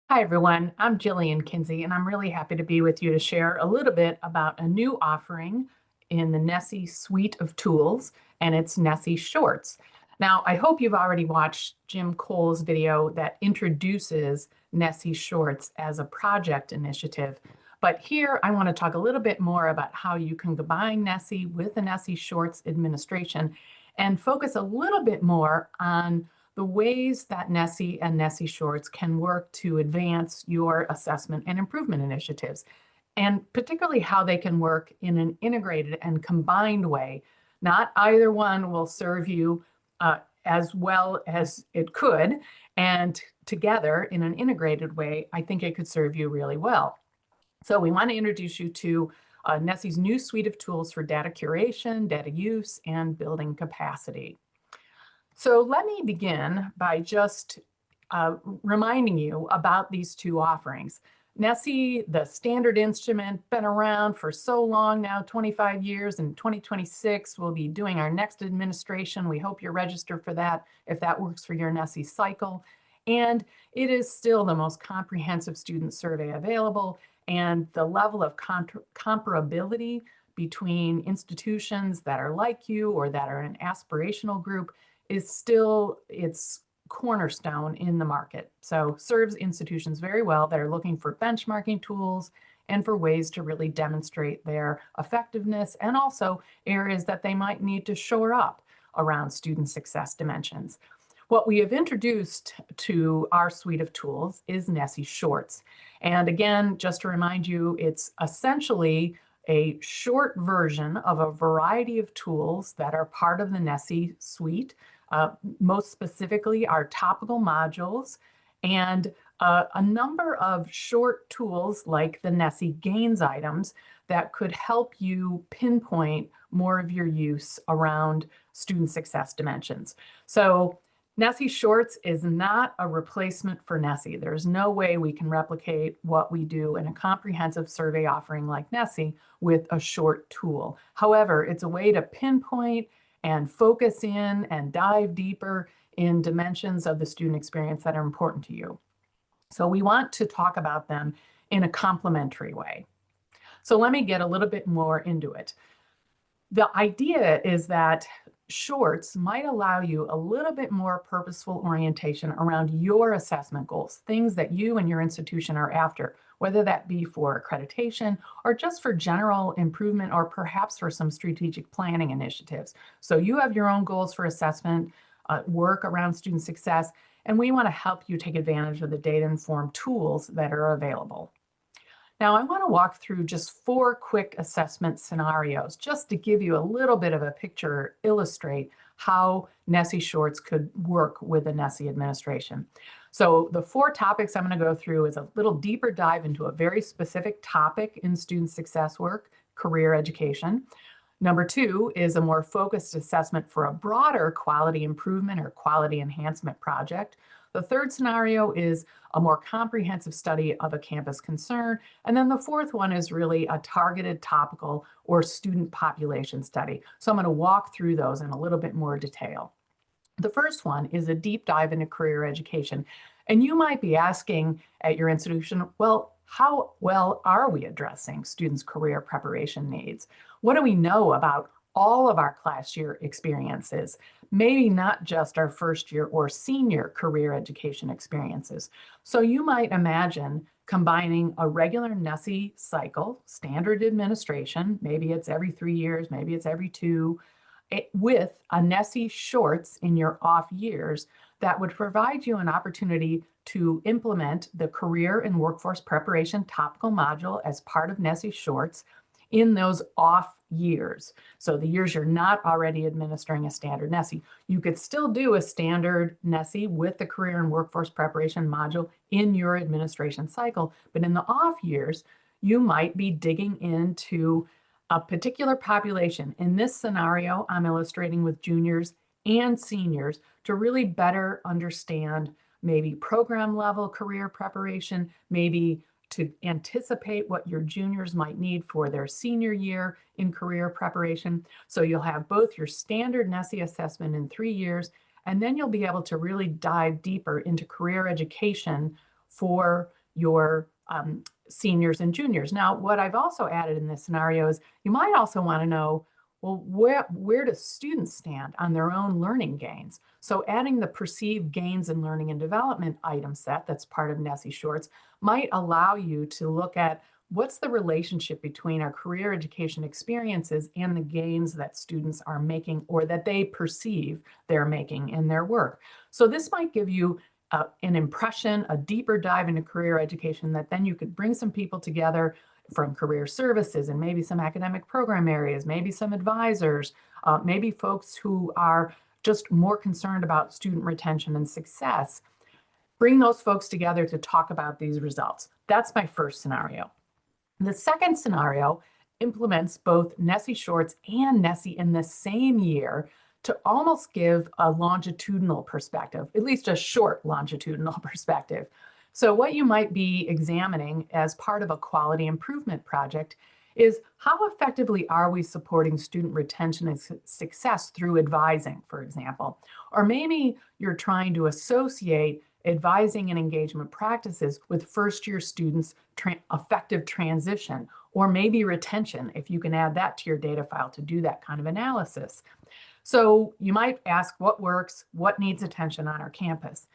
Hi, everyone. I'm Jillian Kinzie, and I'm really happy to be with you to share a little bit about a new offering in the NSSE suite of tools, and it's NSSE Shorts. Now, I hope you've already watched Jim Cole's video that introduces NSSE Shorts as a project initiative. But here, I want to talk a little bit more about how you can combine NSSE with the NSSE Shorts administration and focus a little bit more on the ways that NSSE and NSSE Shorts can work to advance your assessment and improvement initiatives, and particularly how they can work in an integrated and combined way. Not either one will serve you as well as it could, and together in an integrated way, I think it could serve you really well. So we want to introduce you to NSSE's new suite of tools for data curation, data use, and building capacity. So let me begin by just reminding you about these two offerings. NSSE, the standard instrument, been around for so long now, 25 years. In 2026, we'll be doing our next administration. We hope you're registered for that if that works for your NSSE cycle. And it is still the most comprehensive student survey available. And the level of comparability between institutions that are like you or that are an aspirational group is still its cornerstone in the market. So serves institutions very well that are looking for benchmarking tools and for ways to really demonstrate their effectiveness, and also areas that they might need to shore up around student success dimensions. What we have introduced to our suite of tools is NSSE Shorts. And again, just to remind you, it's essentially a short version of a variety of tools that are part of the NSSE suite. Most specifically, our topical modules and a number of short tools like the NSSE Gains items that could help you pinpoint more of your use around student success dimensions. So NSSE Shorts is not a replacement for NSSE. There's no way we can replicate what we do in a comprehensive survey offering like NSSE with a short tool. However, it's a way to pinpoint and focus in and dive deeper in dimensions of the student experience that are important to you. So we want to talk about them in a complementary way. So let me get a little bit more into it. The idea is that shorts might allow you a little bit more purposeful orientation around your assessment goals, things that you and your institution are after, whether that be for accreditation or just for general improvement or perhaps for some strategic planning initiatives. So you have your own goals for assessment, work around student success, and we want to help you take advantage of the data-informed tools that are available. Now, I want to walk through just 4 quick assessment scenarios just to give you a little bit of a picture, illustrate how NSSE Shorts could work with the NSSE administration. So the 4 topics I'm going to go through is a little deeper dive into a very specific topic in student success work, career education. Number 2 is a more focused assessment for a broader quality improvement or quality enhancement project. The 3rd scenario is a more comprehensive study of a campus concern. And then the 4th one is really a targeted topical or student population study. So I'm going to walk through those in a little bit more detail. The first one is a deep dive into career education. And you might be asking at your institution, well, how well are we addressing students' career preparation needs? What do we know about all of our class year experiences? Maybe not just our first year or senior career education experiences. So you might imagine combining a regular NSSE cycle, standard administration, maybe it's every 3 years, maybe it's every 2, with a NSSE Shorts in your off years that would provide you an opportunity to implement the career and workforce preparation topical module as part of NSSE Shorts in those off years. So the years you're not already administering a standard NSSE. You could still do a standard NSSE with the career and workforce preparation module in your administration cycle, but in the off years, you might be digging into a particular population. In this scenario, I'm illustrating with juniors and seniors to really better understand maybe program level career preparation, maybe to anticipate what your juniors might need for their senior year in career preparation. So you'll have both your standard NSSE assessment in 3 years, and then you'll be able to really dive deeper into career education for your seniors and juniors. Now, what I've also added in this scenario is you might also want to know, well, where do students stand on their own learning gains? So adding the perceived gains in learning and development item set that's part of NSSE Shorts might allow you to look at what's the relationship between our career education experiences and the gains that students are making or that they perceive they're making in their work. So this might give you an impression, a deeper dive into career education that then you could bring some people together from career services and maybe some academic program areas, maybe some advisors, maybe folks who are just more concerned about student retention and success. Bring those folks together to talk about these results. That's my first scenario. The second scenario implements both NSSE Shorts and NSSE in the same year to almost give a longitudinal perspective, at least a short longitudinal perspective. So what you might be examining as part of a quality improvement project is how effectively are we supporting student retention and success through advising, for example. Or maybe you're trying to associate advising and engagement practices with first-year students' effective transition, or maybe retention, if you can add that to your data file to do that kind of analysis. So you might ask what works, what needs attention on our campus.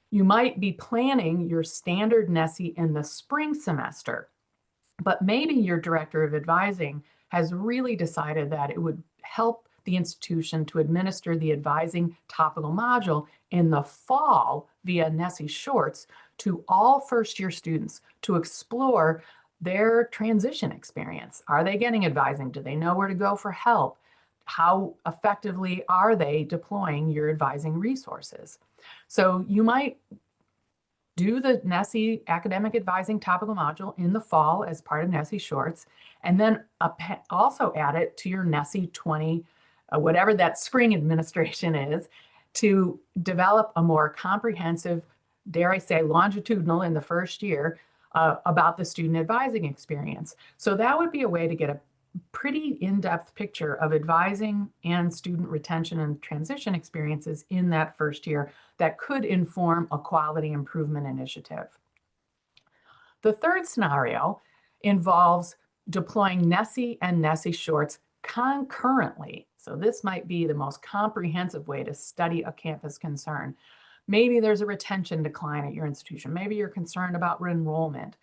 You might be planning your standard NSSE in the spring semester, but maybe your director of advising has really decided that it would help the institution to administer the advising topical module in the fall via NSSE Shorts to all first-year students to explore their transition experience. Are they getting advising? Do they know where to go for help? How effectively are they deploying your advising resources? So you might do the NSSE academic advising topical module in the fall as part of NSSE Shorts, and then also add it to your NSSE 20, whatever that spring administration is, to develop a more comprehensive, dare I say, longitudinal in the first year about the student advising experience. So that would be a way to get a pretty in-depth picture of advising and student retention and transition experiences in that first year that could inform a quality improvement initiative. The third scenario involves deploying NSSE and NSSE Shorts concurrently. So this might be the most comprehensive way to study a campus concern. Maybe there's a retention decline at your institution. Maybe you're concerned about enrollment.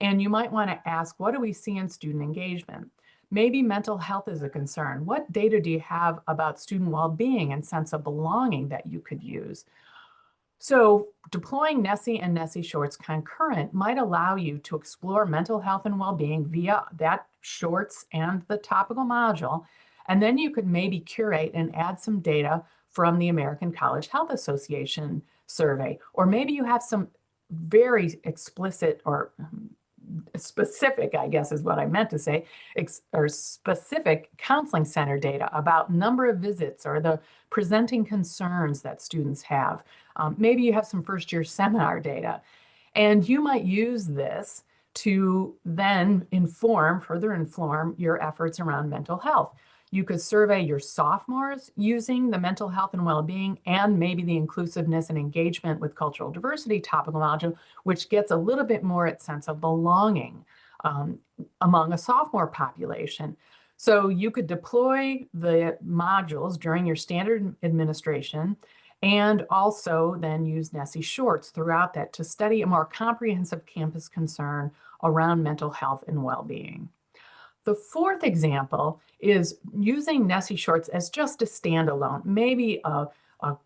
And you might want to ask, what do we see in student engagement? Maybe mental health is a concern. What data do you have about student well-being and sense of belonging that you could use? So deploying NSSE and NSSE Shorts concurrent might allow you to explore mental health and well-being via that Shorts and the topical module. And then you could maybe curate and add some data from the American College Health Association survey. Or maybe you have some very explicit or specific, I guess is what I meant to say, or specific counseling center data about number of visits or the presenting concerns that students have. Maybe you have some first-year seminar data, and you might use this to then further inform your efforts around mental health. You could survey your sophomores using the mental health and well-being and maybe the inclusiveness and engagement with cultural diversity topical module, which gets a little bit more at sense of belonging among a sophomore population. So you could deploy the modules during your standard administration and also then use NSSE Shorts throughout that to study a more comprehensive campus concern around mental health and well-being. The fourth example is using NSSE Shorts as just a standalone. Maybe a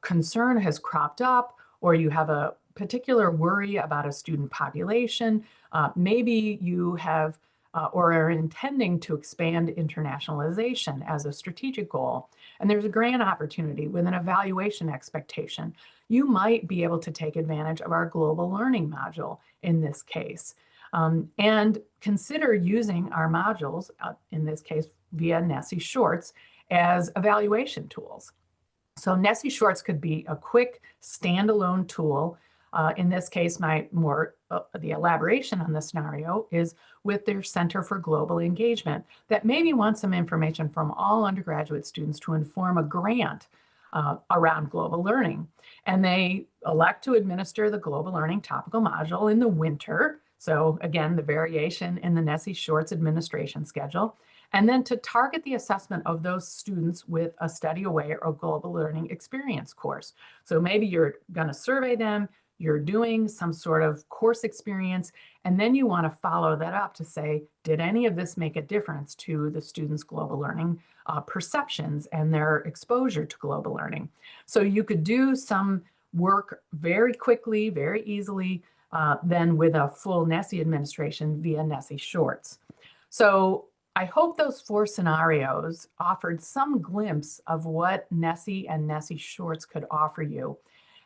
concern has cropped up, or you have a particular worry about a student population. Maybe you have or are intending to expand internationalization as a strategic goal, and there's a grant opportunity with an evaluation expectation. You might be able to take advantage of our global learning module in this case. And consider using our modules, in this case via NSSE Shorts, as evaluation tools. So NSSE Shorts could be a quick standalone tool. In this case, the elaboration on the scenario is with their Center for Global Engagement that maybe wants some information from all undergraduate students to inform a grant around global learning. And they elect to administer the global learning topical module in the winter, So again, the variation in the NSSE Shorts administration schedule, and then to target the assessment of those students with a Study Away or Global Learning Experience course. So maybe you're going to survey them, you're doing some sort of course experience, and then you want to follow that up to say, did any of this make a difference to the students' global learning perceptions and their exposure to global learning? So you could do some work very quickly, very easily, than with a full NSSE administration via NSSE Shorts. So I hope those 4 scenarios offered some glimpse of what NSSE and NSSE Shorts could offer you.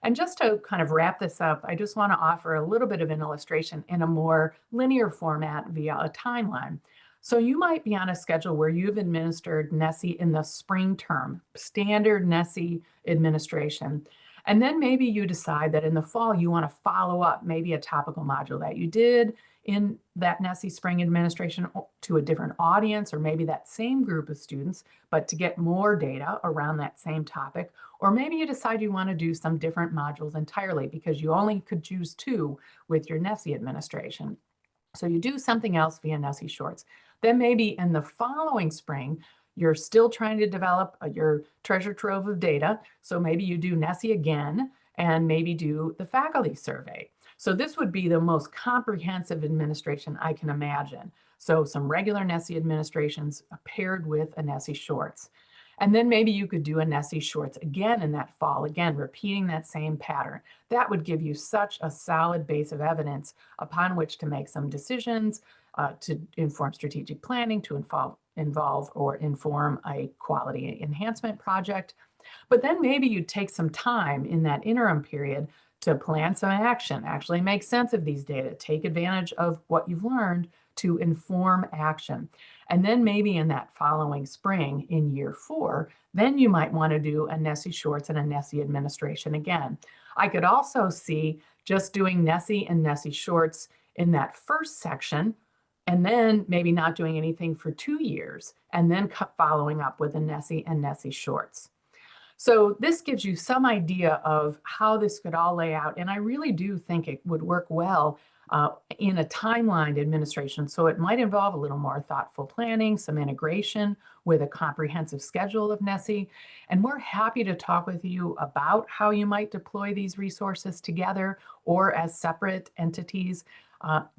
And just to kind of wrap this up, I just want to offer a little bit of an illustration in a more linear format via a timeline. So you might be on a schedule where you've administered NSSE in the spring term, standard NSSE administration. And then maybe you decide that in the fall, you want to follow up maybe a topical module that you did in that NSSE spring administration to a different audience, or maybe that same group of students, but to get more data around that same topic. Or maybe you decide you want to do some different modules entirely because you only could choose 2 with your NSSE administration. So you do something else via NSSE Shorts. Then maybe in the following spring, you're still trying to develop your treasure trove of data. So maybe you do NSSE again and maybe do the faculty survey. So this would be the most comprehensive administration I can imagine. So some regular NSSE administrations paired with a NSSE Shorts. And then maybe you could do a NSSE Shorts again in that fall, again, repeating that same pattern. That would give you such a solid base of evidence upon which to make some decisions, to inform strategic planning, to involve or inform a quality enhancement project. But then maybe you take some time in that interim period to plan some action, actually make sense of these data, take advantage of what you've learned to inform action. And then maybe in that following spring in year 4, then you might want to do a NSSE Shorts and a NSSE administration again. I could also see just doing NSSE and NSSE Shorts in that first section, and then maybe not doing anything for 2 years, and then following up with a NSSE and NSSE Shorts. So this gives you some idea of how this could all lay out. And I really do think it would work well in a timelined administration. So it might involve a little more thoughtful planning, some integration with a comprehensive schedule of NSSE. And we're happy to talk with you about how you might deploy these resources together or as separate entities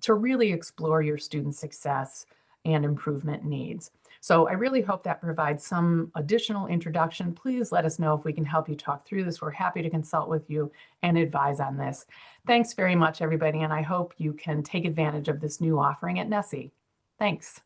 to really explore your student success and improvement needs. So I really hope that provides some additional introduction. Please let us know if we can help you talk through this. We're happy to consult with you and advise on this. Thanks very much, everybody, and I hope you can take advantage of this new offering at NSSE. Thanks.